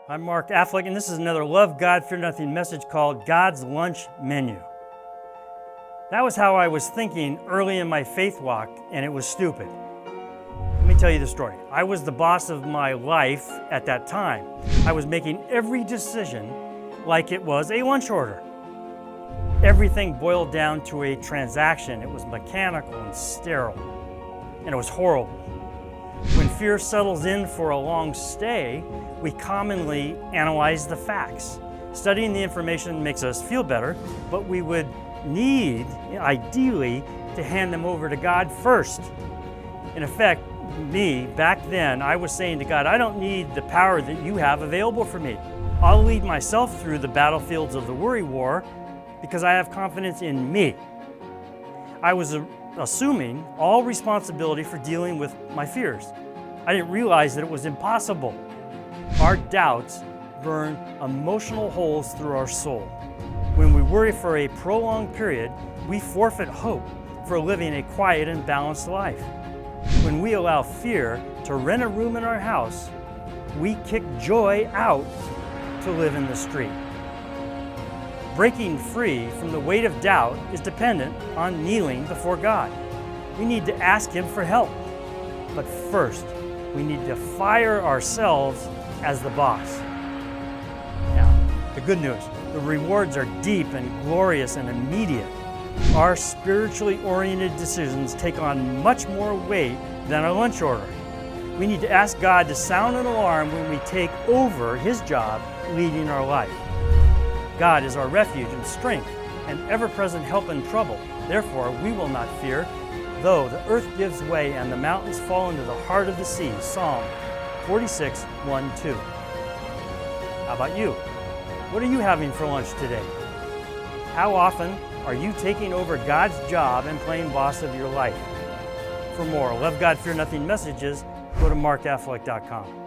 I'm Mark Affleck, and this is another Love God, Fear Nothing message called God's Lunch Menu. That was how I was thinking early in my faith walk, and it was stupid. Let me tell you the story. I was the boss of my life at that time. I was making every decision like it was a lunch order. Everything boiled down to a transaction. It was mechanical and sterile, and it was horrible. When fear settles in for a long stay, we commonly analyze the facts. Studying the information makes us feel better, but we would need, ideally, to hand them over to God first. In effect, back then, I was saying to God, I don't need the power that you have available for me. I'll lead myself through the battlefields of the worry war because I have confidence in me. I was assuming all responsibility for dealing with my fears. I didn't realize that it was impossible. Our doubts burn emotional holes through our soul. When we worry for a prolonged period, we forfeit hope for living a quiet and balanced life. When we allow fear to rent a room in our house, we kick joy out to live in the street. Breaking free from the weight of doubt is dependent on kneeling before God. We need to ask Him for help. But first, we need to fire ourselves as the boss. Now, the good news, the rewards are deep and glorious and immediate. Our spiritually oriented decisions take on much more weight than a lunch order. We need to ask God to sound an alarm when we take over His job leading our life. God is our refuge and strength and ever-present help in trouble. Therefore, we will not fear, though the earth gives way and the mountains fall into the heart of the sea. Psalm 46, 1-2. How about you? What are you having for lunch today? How often are you taking over God's job and playing boss of your life? For more Love God, Fear Nothing messages, go to markaffleck.com.